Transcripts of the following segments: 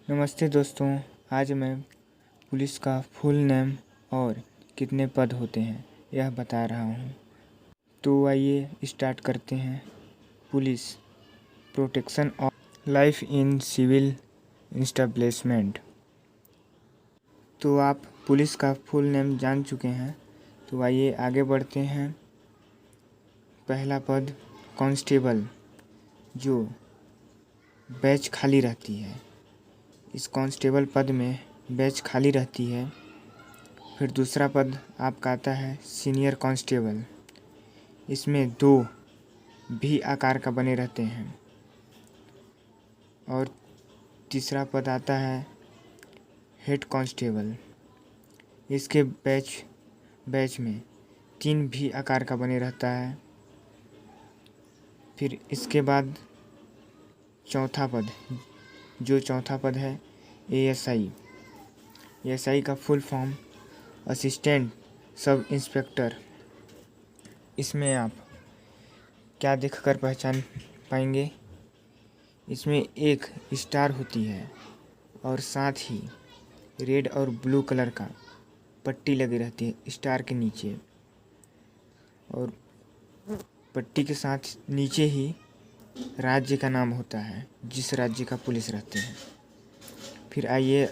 नमस्ते दोस्तों। आज मैं पुलिस का फुल नेम और कितने पद होते हैं यह बता रहा हूँ। तो आइए स्टार्ट करते हैं। Police protection of life in civil establishment. तो आप पुलिस का फुल नेम जान चुके हैं, तो आइए आगे बढ़ते हैं। पहला पद कांस्टेबल, जो बैच खाली रहती है। इस कांस्टेबल पद में बैच खाली रहती है। फिर दूसरा पद आपका आता है सीनियर कांस्टेबल। इसमें 2 भी आकार का बने रहते हैं। और तीसरा पद आता है हेड कांस्टेबल। इसके बैच में 3 भी आकार का बने रहता है। फिर इसके बाद चौथा पद है एएसआई। एएसआई का full form assistant sub inspector. इसमें आप क्या देखकर पहचान पाएंगे? इसमें एक स्टार होती है और साथ ही रेड और ब्लू कलर का पट्टी लगी रहती है स्टार के नीचे, और पट्टी के साथ नीचे ही राज्य का नाम होता है जिस राज्य का पुलिस रहते हैं। फिर आइए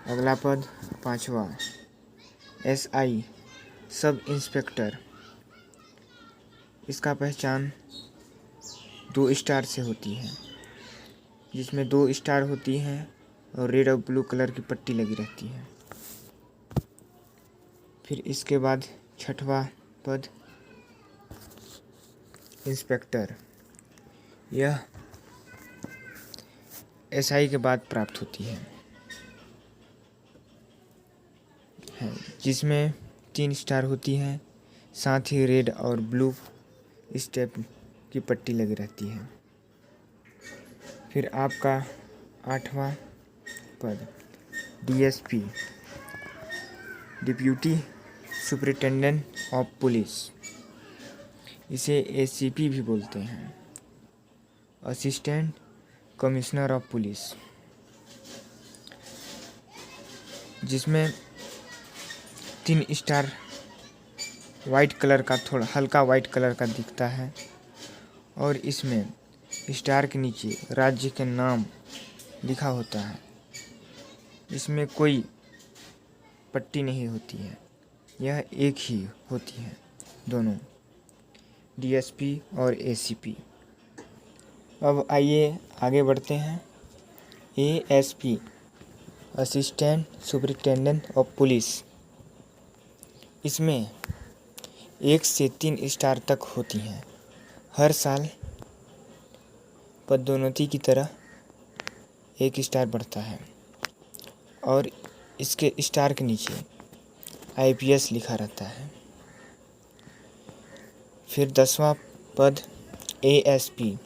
अगला पद 5वां एसआई सब इंस्पेक्टर। इसका पहचान 2 स्टार से होती है, जिसमें 2 स्टार होती हैं और रेड और ब्लू कलर की पट्टी लगी रहती है। फिर इसके बाद 6वां पद इंस्पेक्टर। यह एसआई के बाद प्राप्त होती है, जिसमें 3 स्टार होती हैं, साथ ही रेड और ब्लू स्टेप की पट्टी लगी रहती है। फिर आपका 8वां पद DSP, deputy superintendent of police. इसे एसीपी भी बोलते हैं, असिस्टेंट कमिश्नर ऑफ पुलिस, जिसमें 3 स्टार वाइट कलर का, थोड़ा हल्का वाइट कलर का दिखता है, और इसमें स्टार के नीचे राज्य के नाम लिखा होता है। इसमें कोई पट्टी नहीं होती है, यह एक ही होती है दोनों, डीएसपी और एसीपी। अब आइए आगे बढ़ते हैं। ASP assistant superintendent of police. इसमें 1 से 3 स्टार तक होती हैं। हर साल पदोन्नति की तरह 1 स्टार बढ़ता है, और इसके स्टार के नीचे आईपीएस लिखा रहता है। फिर 10वां पद ASP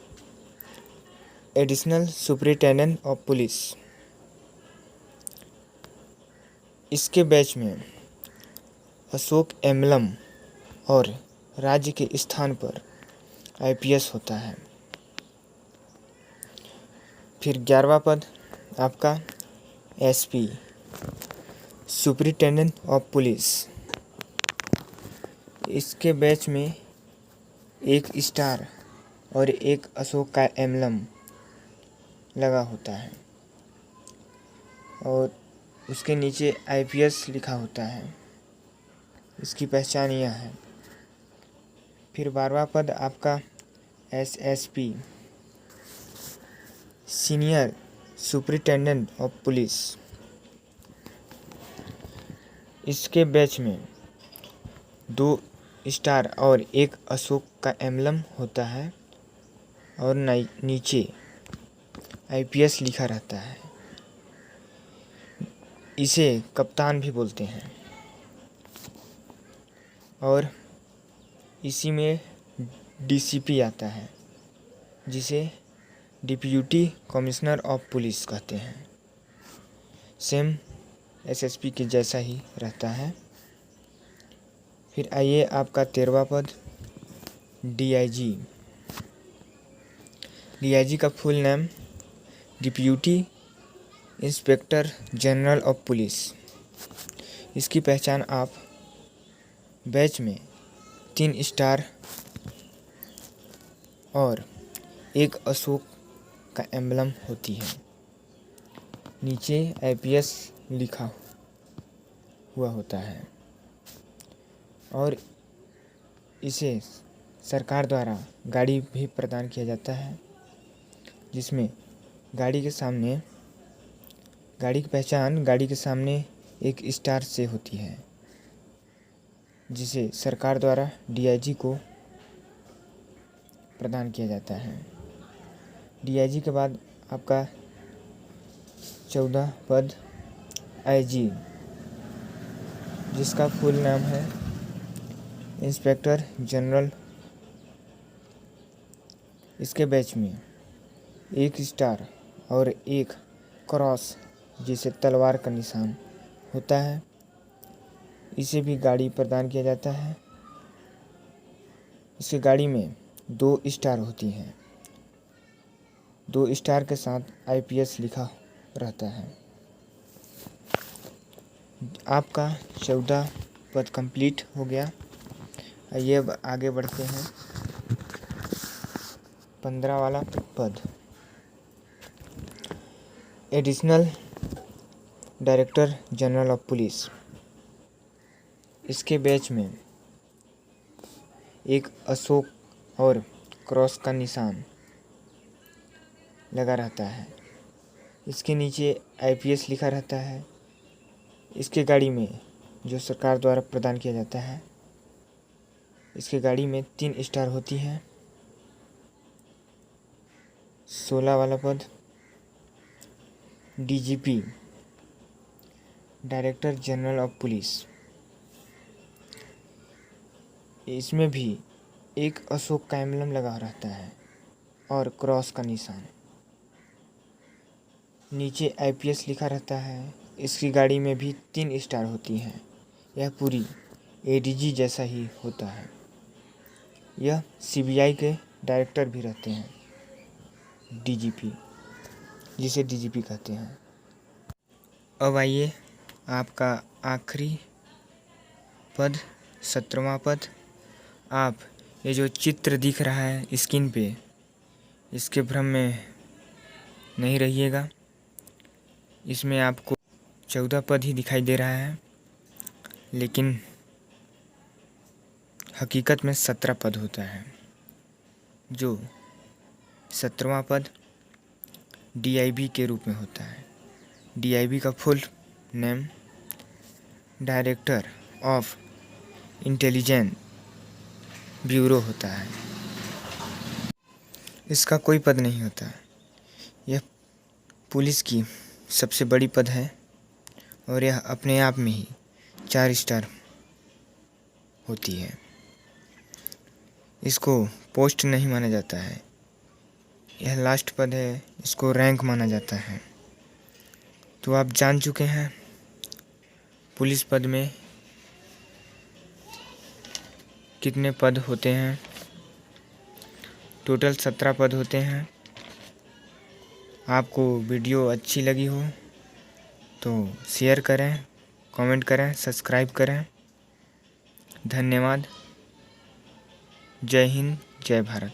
additional superintendent of police. इसके बैच में अशोक एम्बलम और राज्य के स्थान पर आईपीएस होता है। फिर 11वां पद आपका एसपी सुपरिटेंडेंट ऑफ पुलिस। इसके बैच में 1 स्टार और 1 अशोक का एम्बलम लगा होता है, और उसके नीचे आईपीएस लिखा होता है। इसकी पहचान यह है। फिर 12वां पद आपका SSP senior superintendent of police. इसके बैच में 2 स्टार और 1 अशोक का एम्बलम होता है, और नीचे आईपीएस लिखा रहता है। इसे कप्तान भी बोलते हैं, और इसी में डीसीपी आता है, जिसे डिप्यूटी कमिश्नर ऑफ पुलिस कहते हैं। सेम एसएसपी के जैसा ही रहता है। फिर आइए आपका 13वां पद डीआईजी। डीआईजी का full name deputy inspector general of police. इसकी पहचान आप बैच में 3 स्टार और एक अशोक का एम्बलम होती है। नीचे IPS लिखा हुआ होता है और इसे सरकार द्वारा गाड़ी भी प्रदान किया जाता है, जिसमें गाड़ी की पहचान गाड़ी के सामने एक स्टार से होती है, जिसे सरकार द्वारा DIG को प्रदान किया जाता है। DIG के बाद आपका 14 पद IG, जिसका फुल नाम है इंस्पेक्टर जनरल। इसके बैच में 1 स्टार और 1 क्रॉस जिसे तलवार का निशान होता है, इसे भी गाड़ी प्रदान किया जाता है। इसकी गाड़ी में 2 स्टार होती हैं। 2 स्टार के साथ IPS लिखा रहता है। आपका 14 पद कंप्लीट हो गया। आइए अब आगे बढ़ते हैं। 15 वाला पद additional director general of police. इसके बैच में 1 अशोक और क्रॉस का निशान लगा रहता है। इसके नीचे IPS लिखा रहता है। इसके गाड़ी में जो सरकार द्वारा प्रदान किया जाता है, इसके गाड़ी में 3 स्टार होती है। 16 वाला पद DGP director general of police. इसमें भी 1 अशोक का एम्बलम लगा रहता है और क्रॉस का निशान। नीचे IPS लिखा रहता है। इसकी गाड़ी में भी 3 स्टार होती हैं। यह पूरी ADG जैसा ही होता है। यह CBI के डायरेक्टर भी रहते हैं, DGP, जिसे DGP कहते हैं। अब आइए आपका आखिरी पद 17वां पद। आप ये जो चित्र दिख रहा है स्क्रीन पे, इसके भ्रम में नहीं रहिएगा। इसमें आपको 14 पद ही दिखाई दे रहा है, लेकिन हकीकत में 17 पद होता है। जो 17वां पद DIB के रूप में होता है। DIB का full name director of intelligence bureau होता है। इसका कोई पद नहीं होता। यह पुलिस की सबसे बड़ी पद है और यह अपने आप में ही 4 स्टार होती है। इसको पोस्ट नहीं माना जाता है। यह लास्ट पद है, इसको रैंक माना जाता है। तो आप जान चुके हैं पुलिस पद में कितने पद होते हैं। टोटल 17 पद होते हैं। आपको वीडियो अच्छी लगी हो तो शेयर करें, कमेंट करें, सब्सक्राइब करें। धन्यवाद। जय हिंद, जय भारत।